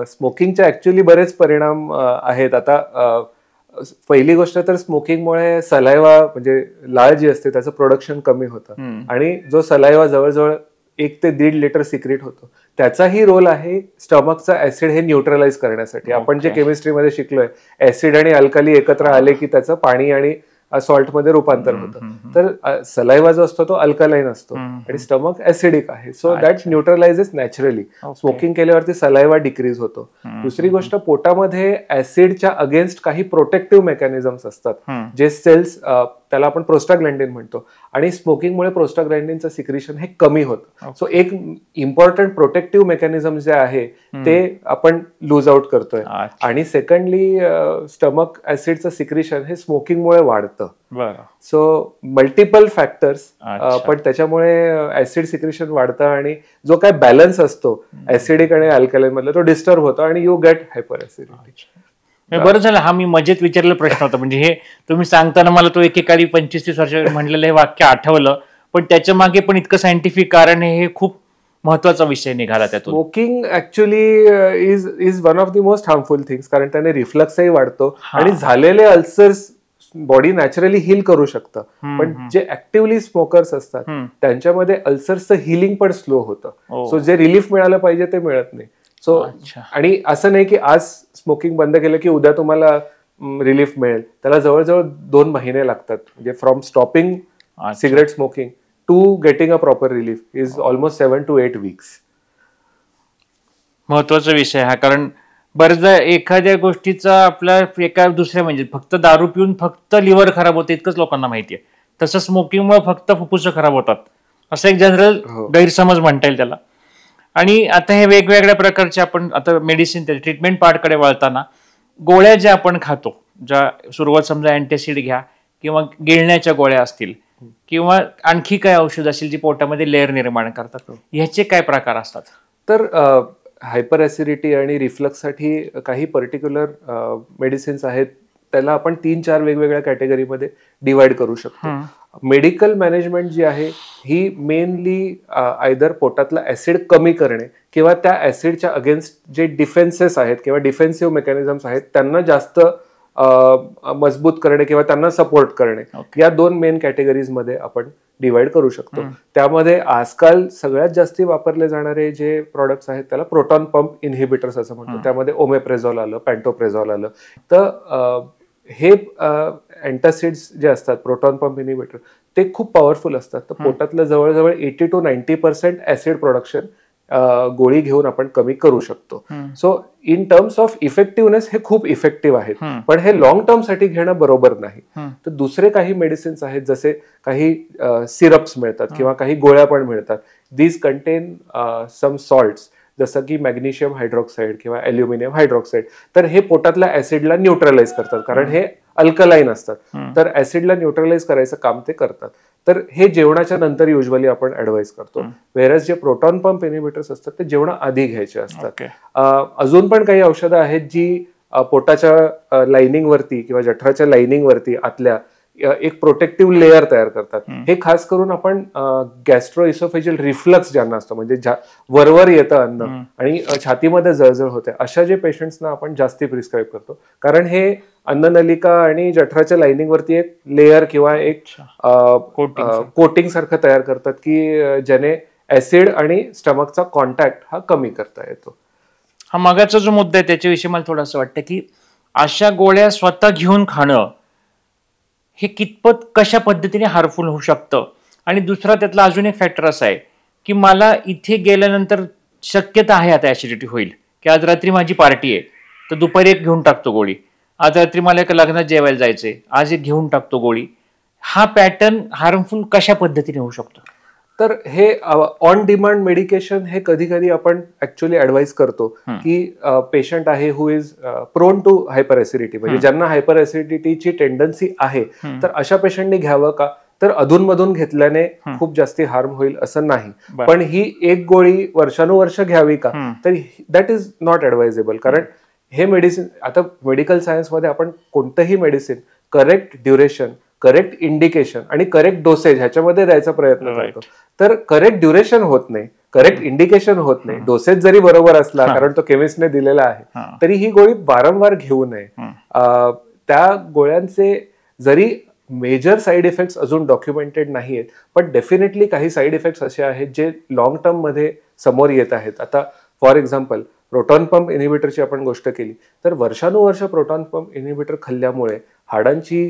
स्मोकिंगचे ऍक्च्युअली बरेच परिणाम आहेत. आता पहिली गोष्ट तर स्मोकिंगमुळे सलायवा, म्हणजे लाळ जी असते, त्याचं प्रोडक्शन कमी होतं. आणि जो सलायवा जवळजवळ 1 ते 1.5 लिटर सिक्रेट होतो, त्याचाही रोल आहे स्टमकचा ऍसिड हे न्यूट्रलाइज करण्यासाठी. आपण जे केमिस्ट्रीमध्ये शिकलोय, ऍसिड आणि अल्कली एकत्र आले की त्याचं पाणी आणि सॉल्ट मध्ये रूपांतर होतं. तर सलायवा जो असतो तो अल्कलाईन असतो आणि स्टमक ऍसिडिक आहे. So that neutralises naturally. Smoking केल्यावरती सलायवा डिक्रीज होतो. दुसरी गोष्ट, पोटामध्ये ऍसिडच्या अगेन्स्ट काही प्रोटेक्टिव्ह मेकॅनिझम्स असतात, जे सेल्स त्याला आपण प्रोस्टाग्लॅन्डिन म्हणतो, आणि स्मोकिंगमुळे प्रोस्टाग्लॅन्डिनचं सिक्रिशन हे कमी होतं. सो एक इम्पॉर्टंट प्रोटेक्टिव्ह मेकॅनिझम जे आहे ते आपण लूज आउट करतोय. आणि सेकंडली स्टमक ऍसिडचं सिक्रिशन हे स्मोकिंगमुळे वाढतं. सो मल्टिपल फॅक्टर्स, पण त्याच्यामुळे ऍसिड सिक्रिशन वाढतं आणि जो काय बॅलन्स असतो ऍसिडिक आणि अल्कलाइन मधला तो डिस्टर्ब होतो आणि यू गेट हायपर ऍसिडिटी. बरं झालं, हा मी मजेत विचारलेला प्रश्न होता. म्हणजे हे तुम्ही सांगताना मला तो एकेकाळी 25-30 वर्ष म्हणलेलं हे वाक्य आठवलं, पण त्याच्या मागे पण इतकं सायंटिफिक कारण आहे, हे खूप महत्वाचा विषय निघाला त्यातून. Smoking actually is one of the most harmful things, कारण त्याने रिफ्लक्सही वाढतो आणि झालेले अल्सर्स बॉडी नॅचरली हील करू शकतं. पण जे ऍक्टिव्हली स्मोकर्स असतात त्यांच्यामध्ये अल्सर्सचं हिलिंग पण स्लो होतं. सो जे रिलीफ मिळालं पाहिजे ते मिळत नाही. सो आणि असं नाही की आज स्मोकिंग बंद केलं की उद्या तुम्हाला रिलीफ मिळेल. त्याला जवळजवळ 2 महिने लागतात. म्हणजे from stopping cigarette smoking to getting a proper relief is almost 7 to 8 weeks. महत्वाचा विषय हा, कारण बरेचदा एखाद्या गोष्टीचा आपला एका दुसऱ्या म्हणजे फक्त दारू पिऊन फक्त लिव्हर खराब होते इतकंच लोकांना माहिती आहे. तसं स्मोकिंगमुळे फक्त फुफ्फुस खराब होतात, असं एक जनरल गैरसमज म्हणता येईल त्याला. आणि आता हे वेगवेगळ्या प्रकारचे आपण आता मेडिसिन ट्रीटमेंट पार्टकडे वळताना गोळ्या ज्या आपण खातो, ज्या सुरुवात समजा अँटॅसिड घ्या किंवा गिळण्याच्या गोळ्या असतील किंवा आणखी काय औषध असेल जी पोटामध्ये लेअर निर्माण करतात, ह्याचे काय प्रकार असतात? तर हायपर ऍसिडिटी आणि रिफ्लक्ससाठी काही पर्टिक्युलर मेडिसिन्स आहेत. त्याला आपण 3-4 वेगवेगळ्या कॅटेगरीमध्ये डिवाइड करू शकतो. मेडिकल मॅनेजमेंट जी आहे ही मेनली आयदर पोटातला ऍसिड कमी करणे किंवा त्या ऍसिडच्या अगेन्स्ट जे डिफेन्सेस आहेत किंवा डिफेन्सिव्ह मेकॅनिझम्स आहेत त्यांना जास्त मजबूत करणे किंवा त्यांना सपोर्ट करणे, या 2 मेन कॅटेगरीज मध्ये आपण डिवाइड करू शकतो. त्यामध्ये आजकाल सगळ्यात जास्ती वापरले जाणारे जे प्रॉडक्ट्स आहेत त्याला प्रोटॉन पंप इनहिबिटर्स असं म्हणतो. त्यामध्ये ओमेप्रेझॉल आलं, पॅन्टोप्रेझॉल आलं. तर हे अँटासिड्स जे असतात प्रोटॉन पंप इनहिबिटर ते खूप पॉवरफुल असतात. तर पोटातलं जवळजवळ 80 to 90% ऍसिड प्रोडक्शन गोळी घेऊन आपण कमी करू शकतो. So in terms of effectiveness हे खूप इफेक्टिव्ह आहेत, पण हे लॉंग टर्म साठी घेणं बरोबर नाही. तर दुसरे काही मेडिसिन्स आहेत, जसे काही सिरप्स मिळतात किंवा काही गोळ्या पण मिळतात. दीज कंटेन सम सॉल्ट्स, जसं की मॅग्नेशियम हायड्रॉक्साईड किंवा अल्युमिनियम हायड्रॉक्साईड. तर हे पोटातल्या ऍसिडला न्यूट्रलाइज करतात, कारण हे अल्कलाइन असतात. तर ऍसिडला न्यूट्रलाइज करायचं काम ते करतात. तर हे जेवणाच्या नंतर युजली आपण ऍडवाइस करतो. वेरस जे प्रोटॉन पंप इनहिबिटर्स असतात ते जेवणा आधी घ्यायचे असतात. अजून पण काही औषधं आहेत जी पोटाच्या लाइनिंग वरती किंवा जठराच्या लाइनिंग वरती आतल्या एक प्रोटेक्टिव्ह लेअर तयार करतात. हे खास करून आपण गॅस्ट्रो इसोफेजियल रिफ्लक्स ज्यांना असतो, म्हणजे वरवर येतं अन्न आणि छातीमध्ये जळजळ होते, अशा जे पेशंट्सना आपण जास्ती प्रिस्क्राईब करतो. कारण हे अन्ननलिका आणि जठराच्या लाइनिंग वरती एक लेअर किंवा एक कोटिंग सारखं तयार करतात की ज्याने ऍसिड आणि स्टमकचा कॉन्टॅक्ट हा कमी करता येतो. हा मागाचा जो मुद्दा आहे त्याच्याविषयी मला थोडंसं वाटतं की अशा गोळ्या स्वतः घेऊन खाणं हे कितपत कशा पद्धतीने हार्मफुल होऊ शकतं. आणि दुसरा त्यातला अजून एक फॅक्टर असा आहे की मला इथे गेल्यानंतर शक्यता आहे आता ऍसिडिटी होईल, की आज रात्री माझी पार्टी आहे तर दुपारी एक घेऊन टाकतो गोळी, आज रात्री मला एका लग्नात जेवायला जायचंय आज एक घेऊन टाकतो गोळी. हा पॅटर्न हार्मफुल कशा पद्धतीने होऊ शकतो? तर हे ऑन डिमांड मेडिकेशन हे कधी कधी आपण ऍक्च्युअली ऍडवाइस करतो की पेशंट आहे who is prone to hyper acidity, म्हणजे ज्यांना हायपर ऍसिडिटीची टेंडन्सी आहे, तर अशा पेशंटने घ्यावं का? तर अधूनमधून घेतल्याने खूप जास्ती हार्म होईल असं नाही. पण ही एक गोळी वर्षानुवर्ष घ्यावी का? तर दॅट इज नॉट ऍडवाइजेबल. कारण हे मेडिसिन, आता मेडिकल सायन्समध्ये आपण कोणतंही medicine correct duration, correct indication आणि करेक्ट डोसेज ह्याच्यामध्ये द्यायचा प्रयत्न करतो. तर करेक्ट ड्युरेशन होत नाही, करेक्ट इंडिकेशन होत नाही, डोसेज जरी बरोबर असला कारण तो केमिस्टने दिलेला आहे, तरी ही गोळी वारंवार घेऊ नये. त्या गोळ्यांचे जरी मेजर साईड इफेक्ट्स अजून डॉक्युमेंटेड नाहीयेत, पण डेफिनेटली काही साईड इफेक्ट्स असे आहेत जे लॉंग टर्म मध्ये समोर येत आहेत. आता फॉर एक्झाम्पल प्रोटॉन पंप इनहिबिटरची आपण गोष्ट केली तर वर्षानुवर्ष प्रोटॉन पंप इनहिबिटर खाल्ल्यामुळे हाडांची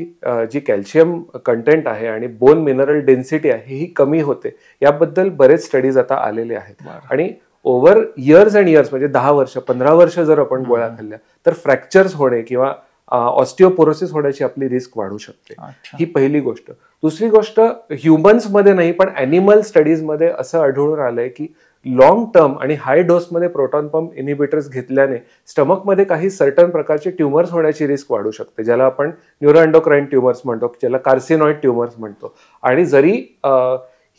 जी कॅल्शियम कंटेंट आहे आणि बोन मिनरल डेन्सिटी आहे ही कमी होते. याबद्दल बरेच स्टडीज आता आलेले आहेत. आणि ओव्हर इयर्स अँड इयर्स, म्हणजे 10 वर्ष 15 वर्ष जर आपण गोळ्या खाल्ल्या तर फ्रॅक्चर्स होणे किंवा ऑस्टिओपोरोसिस होण्याची आपली रिस्क वाढू शकते. अच्छा. ही पहिली गोष्ट. दुसरी गोष्ट, ह्युमन्समध्ये नाही पण ॲनिमल स्टडीजमध्ये असं आढळून आलंय की लॉंग टर्म आणि हाय डोसमध्ये प्रोटॉन पंप इनिबिटर्स घेतल्याने स्टमकमध्ये काही सर्टन प्रकारचे ट्युमर्स होण्याची रिस्क वाढू शकते, ज्याला आपण न्यूरोएंडोक्राइन ट्युमर्स म्हणतो, ज्याला कार्सिनॉइड ट्युमर्स म्हणतो. आणि जरी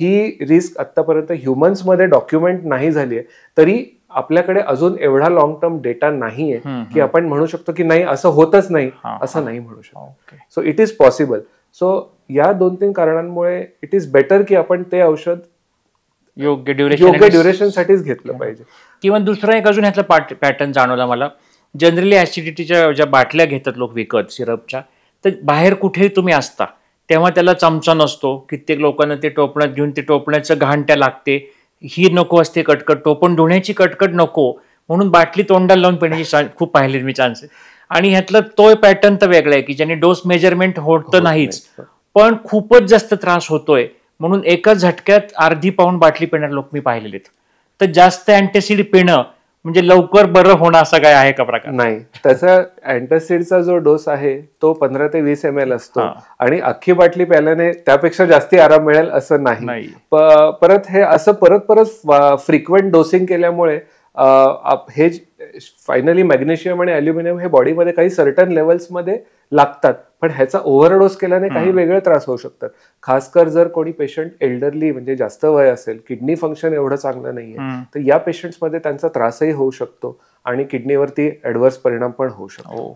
ही रिस्क आतापर्यंत ह्युमन्समध्ये डॉक्युमेंट नाही झाली आहे तरी आपल्याकडे अजून एवढा लॉंग टर्म डेटा नाहीये की आपण म्हणू शकतो की नाही असं होतच नाही, असं नाही म्हणू शकतो. So it is possible. So या 2-3 कारणांमुळे इट इज बेटर की आपण ते औषध योग्य ड्युरेशन साठीच घेतलं पाहिजे. किंवा दुसरा एक अजून ह्यातला पॅटर्न जाणवला मला. जनरली ऍसिडिटीच्या ज्या बाटल्या घेतात लोक विकत सिरपच्या, तर बाहेर कुठेही तुम्ही असता तेव्हा त्याला चमचा नसतो. कित्येक लोकांना ते टोपण्यात घेऊन ते टोपण्याचं घाण त्या लागते, ही नको असते कटकट, टोपण धुण्याची कटकट नको म्हणून बाटली तोंडाला लावून पिण्याची खूप पाहिले मी चान्सेस. आणि ह्यातलं तो पॅटर्न तर वेगळा आहे की ज्याने डोस मेजरमेंट होत नाहीच पण खूपच जास्त त्रास होतोय म्हणून एकाच झटक्यात अर्धी पाऊण बाटली पिणारे लोक मी पाहिलेले. तर जास्त अँटासिड पिणं म्हणजे लवकर बरं होणं असं काय आहे का प्रकार? नाही, त्याचा अँटासिडचा जो डोस आहे तो 15 ते 20 ml असतो आणि अख्खी बाटली प्यायल्याने त्यापेक्षा जास्ती आराम मिळेल असं नाही. परत हे असं परत फ्रिक्वेंट डोसिंग केल्यामुळे हे फायनली मॅग्नेशियम आणि अल्युमिनियम हे बॉडीमध्ये काही सर्टन लेवल्समध्ये लागतात, पण ह्याचा ओव्हरडोस केल्याने काही वेगळे त्रास होऊ शकतात. खासकर जर कोणी पेशंट एल्डरली म्हणजे जास्त वय असेल, किडनी फंक्शन एवढं चांगलं नाहीये, तर या पेशंट्समध्ये त्यांचा त्रासही होऊ शकतो आणि किडनीवरती ऍडव्हर्स परिणाम पण होऊ शकतो.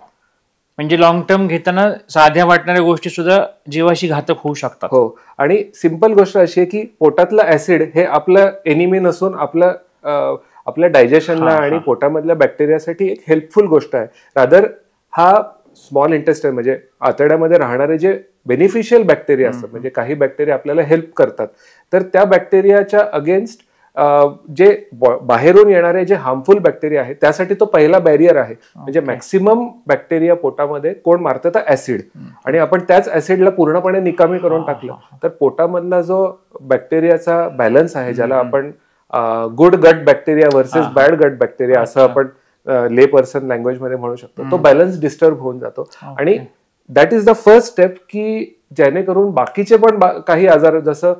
म्हणजे लॉंग टर्म घेताना साध्या वाटणाऱ्या गोष्टी सुद्धा जीवाशी घातक होऊ शकतात. हो, आणि सिंपल गोष्ट अशी आहे की पोटातलं ऍसिड हे आपलं एनिमी नसून आपल्या डायजेशनला आणि पोटामधल्या बॅक्टेरियासाठी एक हेल्पफुल गोष्ट आहे. रादर हा स्मॉल इंटेस्टाइन म्हणजे आतड्यामध्ये राहणारे जे बेनिफिशियल बॅक्टेरिया असतात, म्हणजे काही बॅक्टेरिया आपल्याला हेल्प करतात, तर त्या बॅक्टेरियाच्या अगेन्स्ट जे बाहेरून येणारे जे हार्मफुल बॅक्टेरिया आहेत त्यासाठी तो पहिला बॅरियर आहे. म्हणजे मॅक्सिमम बॅक्टेरिया पोटामध्ये कोण मारतं तर ऍसिड, आणि आपण त्याच ऍसिडला पूर्णपणे निकामी करून टाकलं तर पोटामधला जो बॅक्टेरियाचा बॅलन्स आहे, ज्याला आपण गुड गट बॅक्टेरिया वर्सेस बॅड गट बॅक्टेरिया असं आपण ले पर्सन लँग्वेज मध्ये म्हणू शकतो, तो बॅलन्स डिस्टर्ब होऊन जातो. आणि that is the first step की जेणेकरून बाकीचे पण काही आजार, जसं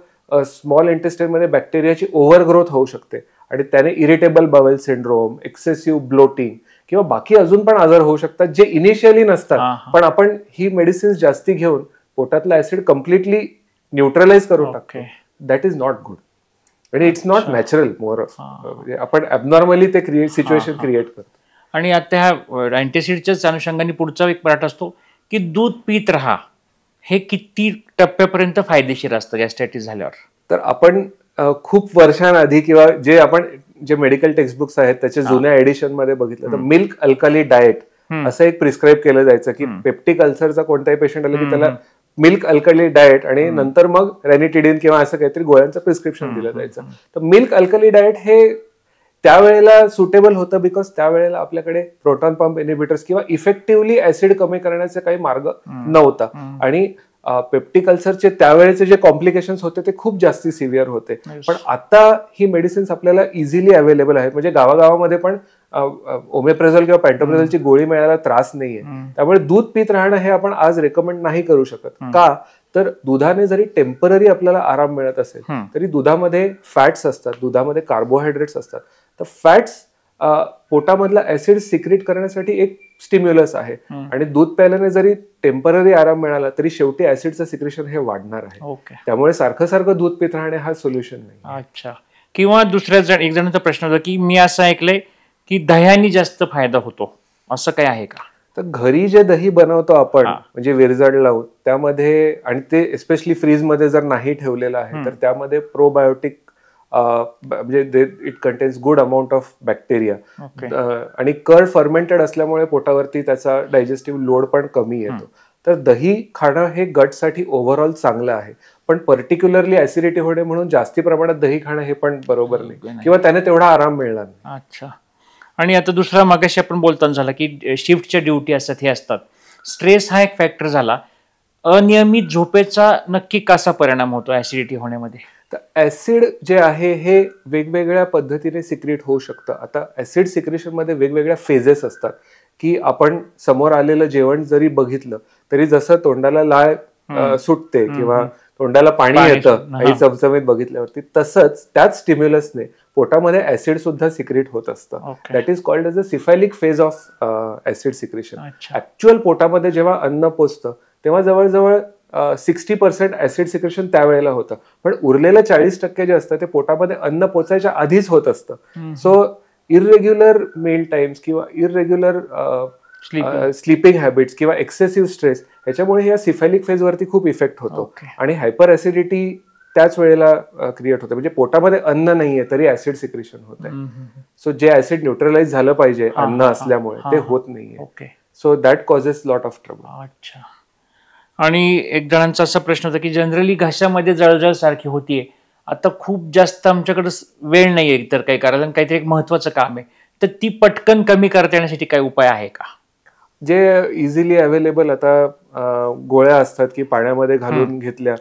स्मॉल इंटेस्टाइन मध्ये बॅक्टेरियाची ओव्हरग्रोथ होऊ शकते आणि त्याने irritable bowel syndrome, excessive bloating किंवा बाकी अजून पण आजार होऊ शकतात जे इनिशियली नसतात, पण आपण ही मेडिसिन्स जास्ती घेऊन पोटातला ऍसिड कम्प्लिटली न्यूट्रलाइज करून टाकतो. दॅट इज नॉट गुड आणि it's not natural. More of आपण ॲबनॉर्मली ते सिच्युएशन क्रिएट करतो. आणि आता ह्या अँटीसिडच्याच अनुषंगाने पुढचा एक पार्ट असतो की दूध पीत राहा, हे किती टप्प्यापर्यंत फायदेशीर असतं गॅस्ट्रायटिस झाल्यावर? तर आपण खूप वर्षांआधी किंवा जे मेडिकल टेक्स्टबुक्स आहेत त्याच्या जुन्या एडिशन मध्ये बघितलं तर मिल्क अल्कली डाएट असं एक प्रिस्क्राईब केलं जायचं की पेप्टिक अल्सरचा कोणताही पेशंट आला की त्याला मिल्क अल्कली डाएट आणि नंतर मग रेनिटिडिन किंवा असं काहीतरी गोळ्यांचं प्रिस्क्रिप्शन दिलं जायचं. तर मिल्क अल्कली डाएट हे त्यावेळेला सुटेबल होतं बिकॉज त्यावेळेला आपल्याकडे प्रोटॉन पंप इनिबिटर्स किंवा इफेक्टिव्हली ऍसिड कमी करण्याचा काही मार्ग नव्हता आणि पेप्टिक अल्सरचे त्यावेळेचे जे कॉम्प्लिकेशन्स होते ते खूप जास्ती सिव्हिअर होते. पण आता ही मेडिसिन्स आपल्याला इझिली अवेलेबल आहेत, म्हणजे गावागावामध्ये पण ओमेप्रेझोल किंवा पॅन्टोप्रेझोलची गोळी मिळायला त्रास नाहीये. त्यामुळे दूध पीत राहणं हे आपण आज रेकमेंड नाही करू शकत. का तर दुधाने जरी टेम्पररी आपल्याला आराम मिळत असेल तरी दुधामध्ये फॅट्स असतात, दुधामध्ये कार्बोहायड्रेट्स असतात. तर फॅट्स पोटामधला ऍसिड सिक्रेट करण्यासाठी एक स्टिम्युलस आहे आणि दूध प्यायल्याने जरी टेम्पररी आराम मिळाला तरी शेवटी ऍसिडचं सिक्रेशन हे वाढणार आहे. त्यामुळे सारखं सारखं दूध पीत राहणे हा सोल्युशन नाही. अच्छा. किंवा दुसऱ्या एक जणांचा प्रश्न होता की मी असं ऐकलंय की दह्याने जास्त फायदा होतो, असं काय आहे का? तर घरी जे दही बनवतो आपण म्हणजे विरजड लावून त्यामध्ये, आणि ते एस्पेशली फ्रीज मध्ये जर नाही ठेवलेलं आहे तर त्यामध्ये प्रोबायोटिक म्हणजे it contains good amount of bacteria आणि कर्ड फर्मेंटेड असल्यामुळे पोटावरती त्याचा डायजेस्टिव्ह लोड पण कमी येतो. तर दही खाणं हे गटसाठी ओव्हरऑल चांगलं आहे, पण पर्टिक्युलरली ऍसिडिटी होणे म्हणून जास्ती प्रमाणात दही खाणं हे पण बरोबर नाही किंवा त्याने तेवढा आराम मिळणार नाही. अच्छा. आणि आता दुसरा मगाशी आपण बोलताना झाला की शिफ्टच्या ड्युटी असतात, हे असतात, स्ट्रेस हा एक फॅक्टर झाला. अनियमित झोपेचा नक्की कसा परिणाम होतो ऍसिडिटी होण्यामध्ये? तर ऍसिड जे आहे हे वेगवेगळ्या पद्धतीने सिक्रेट होऊ शकतं. आता ऍसिड सिक्रेशन मध्ये वेगवेगळ्या फेजेस असतात. की आपण समोर आलेलं जेवण जरी बघितलं तरी जसं तोंडाला लाळ सुटते किंवा तोंडाला पाणी येतं आई चमचमीत बघितल्यावरती, तसंच त्याच स्टिम्युलसने पोटामध्ये ऍसिड सुद्धा सिक्रेट होत असतं. That is called as a cephalic phase of acid secretion. Actual पोटामध्ये जेव्हा अन्न पोचतं तेव्हा जवळजवळ 60% ऍसिड सिक्रेशन त्यावेळेला होतं, पण उरलेलं 40% जे असतं ते पोटामध्ये अन्न पोचायच्या आधीच होत असतं. सो इररेग्युलर मील टाइम्स किंवा इररेग्युलर स्लीपिंग हॅबिट्स किंवा एक्सेसिव्ह स्ट्रेस ह्याच्यामुळे या सिफॅलिक फेज वरती खूप इफेक्ट होतो आणि हायपर ऍसिडिटी त्याच वेळेला क्रिएट होते. म्हणजे पोटामध्ये अन्न नाहीये तरी ऍसिड सिक्रेशन होत आहे. सो जे ऍसिड न्यूट्रलाइज झालं पाहिजे अन्न असल्यामुळे ते होत नाहीये. So that causes lot of trouble. अच्छा. आणि एक जणांचा असा प्रश्न होता की जनरली घशामध्ये जळजळ सारखी होतीये, आता खूप जास्त आमच्याकडे वेळ नाहीये तर काही करायला, काहीतरी एक महत्वाचं काम आहे, तर ती पटकन कमी करता येण्यासाठी काही उपाय आहे का? जे इझिली अवेलेबल आता गोळ्या असतात की पाण्यामध्ये घालून घेतल्या.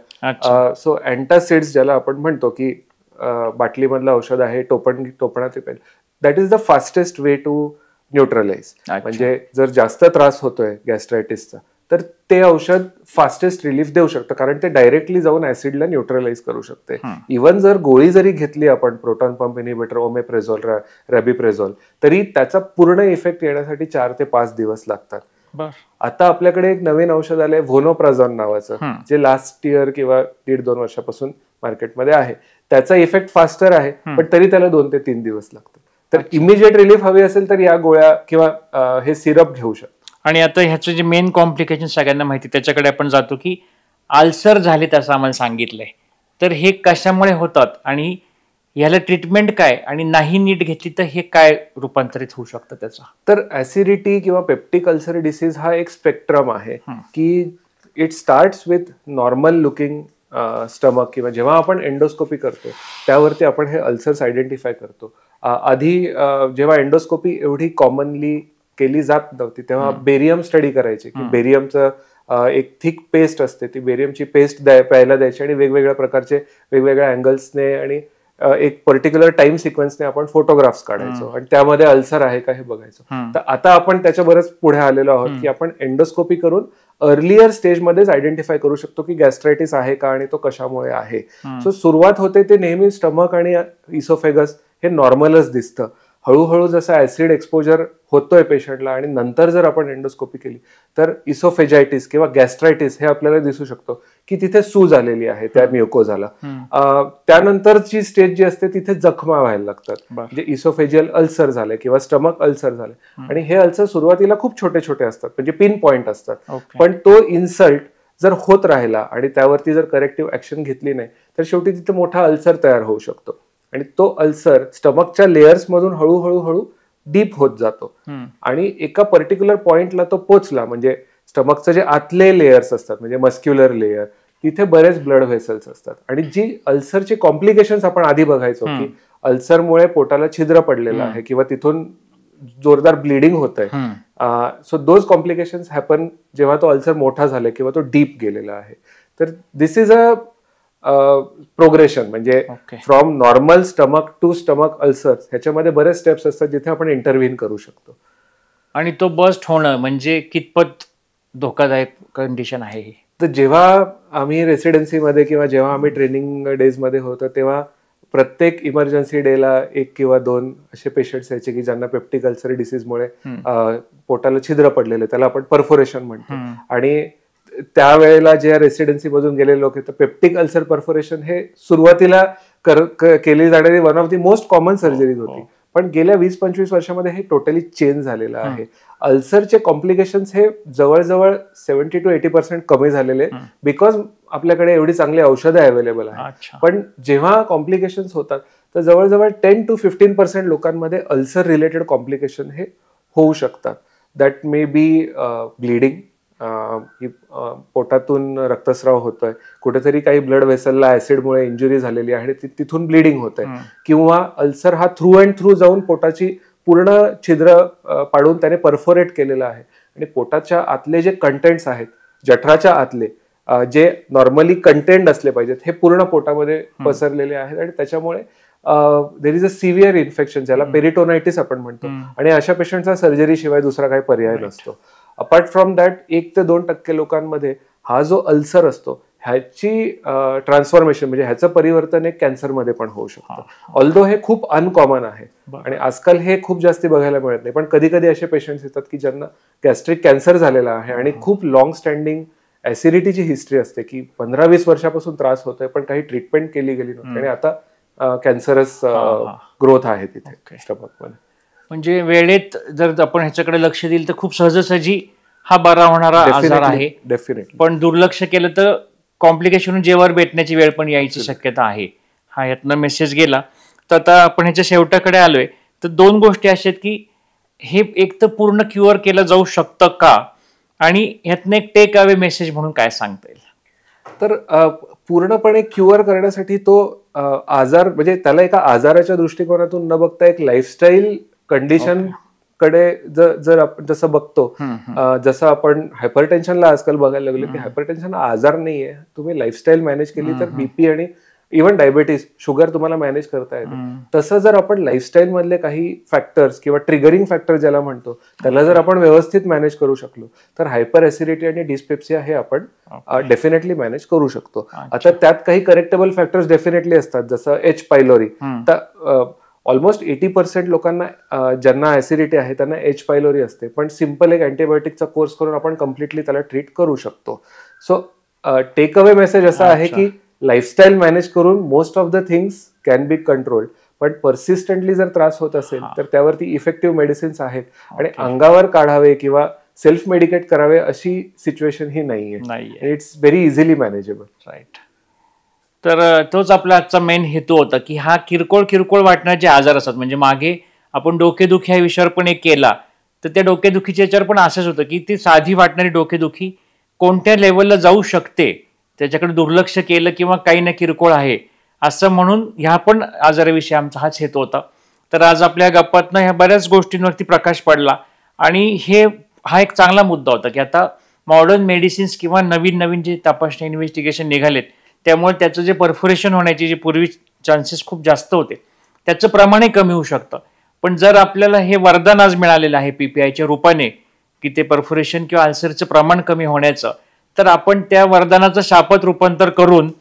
सो अँटासिड्स ज्याला आपण म्हणतो की बाटलीमधलं औषध आहे, टोपणात that is the fastest way to neutralise. म्हणजे जर जास्त त्रास होतोय गॅस्ट्रायटिसचा तर ते औषध फास्टेस्ट रिलीफ देऊ शकतं, कारण ते डायरेक्टली जाऊन ऍसिडला न्यूट्रलाइज करू शकते. इव्हन जर गोळी जरी घेतली आपण, प्रोटॉन पंप इनिबिटर, ओमेप्रेझोल, रॅबिप्रेझोल, तरी त्याचा पूर्ण इफेक्ट येण्यासाठी 4 ते 5 दिवस लागतात. आता आपल्याकडे एक नवीन औषध आलंय व्होनोप्राझॉन नावाचं, जे लास्ट इयर किंवा 1.5-2 वर्षापासून मार्केटमध्ये आहे. त्याचा इफेक्ट फास्टर आहे, पण तरी त्याला 2 ते 3 दिवस लागतात. तर इमिजिएट रिलीफ हवी असेल तर या गोळ्या किंवा हे सिरप घेऊ शकतो. आणि आता ह्याचं जे मेन कॉम्प्लिकेशन सगळ्यांना माहिती, त्याच्याकडे आपण जातो की अल्सर झाले असं आम्हाला सांगितलंय, तर हे कशामुळे होतात आणि ह्याला ट्रीटमेंट काय, आणि नाही नीट घेतली तर हे काय रूपांतरित होऊ शकतं त्याचा? तर ऍसिडिटी किंवा पेप्टिक अल्सर डिसीज हा एक स्पेक्ट्रम आहे की it starts with normal looking stomach, किंवा जेव्हा आपण एंडोस्कोपी करतो त्यावरती आपण हे अल्सर्स आयडेंटिफाय करतो. आधी जेव्हा एंडोस्कोपी एवढी कॉमनली केली जात नव्हती तेव्हा बेरियम स्टडी करायचे की बेरियमचं एक थिक पेस्ट असते, ती बेरियमची पेस्ट प्यायला द्यायची आणि वेगवेगळ्या प्रकारचे वेगवेगळ्या अँगल्सने आणि एक पर्टिक्युलर टाइम सिक्वेन्सने आपण फोटोग्राफ्स काढायचो आणि त्यामध्ये अल्सर आहे का हे बघायचो. तर आता आपण त्याच्या बरंच पुढे आलेलो आहोत की आपण एंडोस्कोपी करून अर्लियर स्टेजमध्येच आयडेंटिफाय करू शकतो की गॅस्ट्रायटिस आहे का आणि तो कशामुळे आहे. सो सुरुवात होते ते नेहमी स्टमक आणि इसोफेगस हे नॉर्मलच दिसतं. हळूहळू जसं ऍसिड एक्सपोजर होतोय पेशंटला आणि नंतर जर आपण एंडोस्कोपी केली तर इसोफेजायटिस किंवा गॅस्ट्रायटिस हे आपल्याला दिसू शकतो की तिथे सूज आलेली आहे त्या म्युकोझाला. त्यानंतरची स्टेज जी असते तिथे जखमा व्हायला लागतात, म्हणजे इसोफेजियल अल्सर झाले किंवा स्टमक अल्सर झाले. आणि हे अल्सर सुरुवातीला खूप छोटे छोटे असतात, म्हणजे पिन पॉइंट असतात, पण तो इन्सल्ट जर होत राहिला आणि त्यावरती जर करेक्टिव्ह ऍक्शन घेतली नाही तर शेवटी तिथे मोठा अल्सर तयार होऊ शकतो आणि तो अल्सर स्टमकच्या लेयर्स मधून हळूहळू डीप होत जातो आणि एका पर्टिक्युलर पॉइंटला तो पोचला, म्हणजे स्टमकचे जे आतले लेयर्स असतात म्हणजे मस्क्युलर लेयर, तिथे बरेच ब्लड व्हेसल्स असतात. आणि जी अल्सरची कॉम्प्लिकेशन्स आपण आधी बघायचो की अल्सरमुळे पोटाला छिद्र पडलेलं आहे किंवा तिथून जोरदार ब्लिडिंग होत आहे. सो दोज कॉम्प्लिकेशन्स हॅपन जेव्हा तो अल्सर मोठा झाला किंवा तो डीप गेलेला आहे. तर दिस इज अ प्रोग्रेशन, म्हणजे from normal stomach to stomach ulcers, ह्याच्यामध्ये बरेच स्टेप्स असतात जिथे आपण इंटरव्हीन करू शकतो. आणि तो बस्ट होणं म्हणजे कितपत धोकादायक कंडिशन आहे? तर जेव्हा आम्ही रेसिडेन्सीमध्ये किंवा जेव्हा आम्ही ट्रेनिंग डेजमध्ये होतो तेव्हा प्रत्येक इमर्जन्सी डेला 1 किंवा 2 असे पेशंट्स यायचे की ज्यांना पेप्टिक अल्सर डिसीजमुळे पोटाला छिद्र पडलेले, त्याला आपण परफोरेशन म्हणतो. आणि त्यावेळेला जे रेसिडेन्सी मधून गेलेले लोक आहेत, पेप्टिक अल्सर परफोरेशन हे सुरुवातीला केली जाणारी one of the most common surgeries होती, पण गेल्या 20-25 वर्षामध्ये हे टोटली चेंज झालेलं आहे. अल्सरचे कॉम्प्लिकेशन्स हे जवळजवळ 70 to 80% कमी झालेले, बिकॉज आपल्याकडे एवढी चांगली औषधं अवेलेबल आहेत. पण जेव्हा कॉम्प्लिकेशन्स होतात तर जवळजवळ 10 to 15% लोकांमध्ये अल्सर रिलेटेड कॉम्प्लिकेशन हे होऊ शकतात. दॅट मे बी ब्लिडिंग, पोटातून रक्तस्राव होतोय, कुठेतरी काही ब्लड व्हेसलला ऍसिडमुळे इंजुरी झालेली आहे तिथून ब्लिडिंग होत आहे, किंवा अल्सर हा थ्रू अँड थ्रू जाऊन पोटाची पूर्ण छिद्र पाडून त्याने परफोरेट केलेलं आहे आणि पोटाच्या आतले जे कंटेंट्स आहेत, जठराच्या आतले जे नॉर्मली कंटेंट असले पाहिजेत, हे पूर्ण पोटामध्ये पसरलेले आहेत आणि त्याच्यामुळे there is a severe infection, ज्याला पेरिटोनायटिस आपण म्हणतो, आणि अशा पेशंटचा सर्जरी शिवाय दुसरा काही पर्याय नसतो. अपार्ट फ्रॉम दॅट 1 ते 2% लोकांमध्ये हा जो अल्सर असतो ह्याची ट्रान्सफॉर्मेशन म्हणजे ह्याचं परिवर्तन एक कॅन्सरमध्ये पण होऊ शकतं. ऑल्दो हे खूप अनकॉमन आहे आणि आजकाल हे खूप जास्ती बघायला मिळत नाही, पण कधी कधी असे पेशंट्स येतात की ज्यांना गॅस्ट्रिक कॅन्सर झालेला आहे आणि खूप लॉंग स्टँडिंग ऍसिडिटीची हिस्ट्री असते की 15-20 वर्षापासून त्रास होतोय पण काही ट्रीटमेंट केली गेली नव्हती आणि आता कॅन्सरस ग्रोथ आहे तिथे स्टमकमध्ये. म्हणजे वेळेत जर आपण ह्याच्याकडे लक्ष दिलं तर खूप सहजासहजी हा बरा होणारा आजार आहे. डेफिनेटली. पण दुर्लक्ष केलं तर कॉम्प्लिकेशन जेवर भेटण्याची वेळ पण यायची शक्यता आहे. हा यातनं मेसेज गेला. तर आता आपण ह्याच्या शेवटाकडे आलोय. तर 2 गोष्टी अशा आहेत की हे एक तर पूर्ण क्युअर केलं जाऊ शकतं का, आणि ह्यातनं एक टेक अवे मेसेज म्हणून काय सांगता येईल? तर पूर्णपणे क्युअर करण्यासाठी तो आजार म्हणजे त्याला एका आजाराच्या दृष्टिकोनातून न बघता एक लाईफस्टाईल कंडिशन कडे जर आपण जसं बघतो, जसं आपण हायपरटेन्शनला आजकाल बघायला लागलो की हायपरटेन्शन हा आजार नाहीये, तुम्ही लाईफस्टाईल मॅनेज केली तर बीपी आणि इव्हन डायबिटीस शुगर तुम्हाला मॅनेज करता येते. तसं जर आपण लाईफस्टाईल मधले काही फॅक्टर्स किंवा ट्रिगरिंग फॅक्टर ज्याला म्हणतो त्याला जर आपण व्यवस्थित मॅनेज करू शकलो तर हायपर ऍसिडिटी आणि डिस्पेप्सिया हे आपण डेफिनेटली मॅनेज करू शकतो. आता त्यात काही करेक्टेबल फॅक्टर्स डेफिनेटली असतात, जसं एच पायलोरी. तर ऑलमोस्ट 80% लोकांना ज्यांना ऍसिडिटी आहे त्यांना एच पायलोरी असते, पण सिम्पल एक अँटीबायोटिकचा कोर्स करून आपण कम्प्लिटली त्याला ट्रीट करू शकतो. सो टेक अवे मेसेज असा आहे की लाईफस्टाईल मॅनेज करून most of the things can be controlled, पण परसिस्टंटली जर त्रास होत असेल तर त्यावरती इफेक्टिव्ह मेडिसिन्स आहेत आणि अंगावर काढावे किंवा सेल्फ मेडिकेट करावे अशी सिच्युएशन ही नाहीये. It's very easily manageable. Right. तर तोच आपला आजचा मेन हेतू होता की हा किरकोळ वाटणारे आजार असतात. म्हणजे मागे आपण डोकेदुखी ह्या विषयावर पण एक केला, तर त्या डोकेदुखीच्या याच्यावर पण असंच होतं की ती साधी वाटणारी डोकेदुखी कोणत्या लेवलला जाऊ शकते, त्याच्याकडे दुर्लक्ष केलं किंवा काही ना किरकोळ आहे असं म्हणून ह्या पण आजाराविषयी आमचा हाच हेतू होता. तर आज आपल्या गप्पातनं ह्या बऱ्याच गोष्टींवरती प्रकाश पडला आणि हा एक चांगला मुद्दा होता की आता मॉडर्न मेडिसिन्स किंवा नवीन जे तपासणी इन्व्हेस्टिगेशन निघालेत त्यामुळे त्याचं जे परफोरेशन होण्याचे जे पूर्वी चान्सेस खूप जास्त होते त्याचं प्रमाणही कमी होऊ शकतं. पण जर आपल्याला हे वरदान आज मिळालेलं आहे पीपीआयच्या रूपाने की ते परफोरेशन किंवा अल्सरचं प्रमाण कमी होण्याचं, तर आपण त्या वरदानाचं शापत रूपांतर करून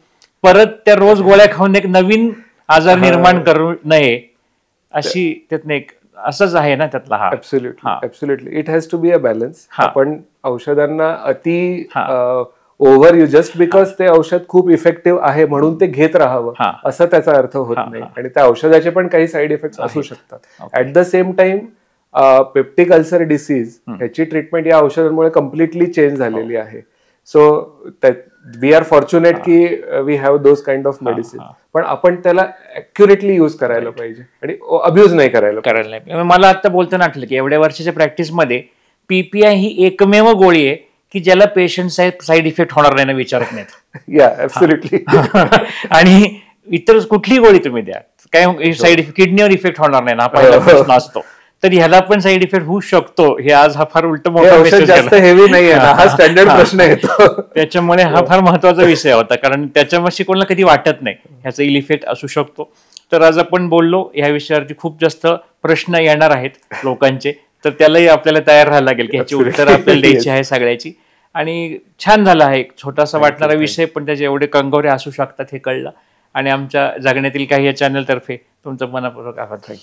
परत त्या रोज गोळ्या खाऊन एक नवीन आजार निर्माण करू नये अशी त्यातनं एक असंच आहे ना त्यातला हा. Absolutely it has to be a balance. आपण औषधांना अति ओव्हर यू जस्ट बिकॉज ते औषध खूप इफेक्टिव्ह आहे म्हणून ते घेत राहावं असं त्याचा अर्थ होत नाही, आणि त्या औषधाचे पण काही साईड इफेक्ट असू शकतात. At the same time peptic ulcer disease ह्याची ट्रीटमेंट या औषधांमुळे कम्प्लिटली चेंज झालेली आहे. सो वी आर फॉर्च्युनेट की we have those kind of medicine, पण आपण त्याला ॲक्युरेटली यूज करायला पाहिजे आणि अब्यूज नाही करायला पाहिजे. मला आता बोलताना आठवलं की एवढ्या वर्षाच्या प्रॅक्टिसमध्ये पीपीआय ही एकमेव गोळी आहे की ज्याला पेशंट साईड इफेक्ट होणार नाही ना विचारत नाहीत. या ऍब्सोल्युटली. आणि इतर कुठली गोळी तुम्ही द्या काय साईड इफेक्ट, किडनीवर इफेक्ट होणार नाही ना हा पहिला प्रश्न असतो, तर ह्याला पण साईड इफेक्ट होऊ शकतो. हे आज हा फार उलट मोठा जास्त हेवी नाही आहे, हा स्टँडर्ड प्रश्न येतो. त्याच्यामुळे हा फार महत्वाचा विषय होता, कारण त्याच्यामध्ये कोणाला कधी वाटत नाही ह्याचा इल इफेक्ट असू शकतो. तर आज आपण बोललो ह्या विषयावरती खूप जास्त प्रश्न येणार आहेत लोकांचे, तर त्यालाही आपल्याला तयार राहायला लागेल की ह्याची उत्तर आपल्याला द्यायची आहे सगळ्याची. आणि छान झाला आहे एक छोटासा वाटणारा विषय, पण त्याचे एवढे कंगोरे असू शकतात हे कळलं. आणि आमच्या जगण्यातील काही या चॅनल तर्फे तुमचं मनपूर्वक आभार.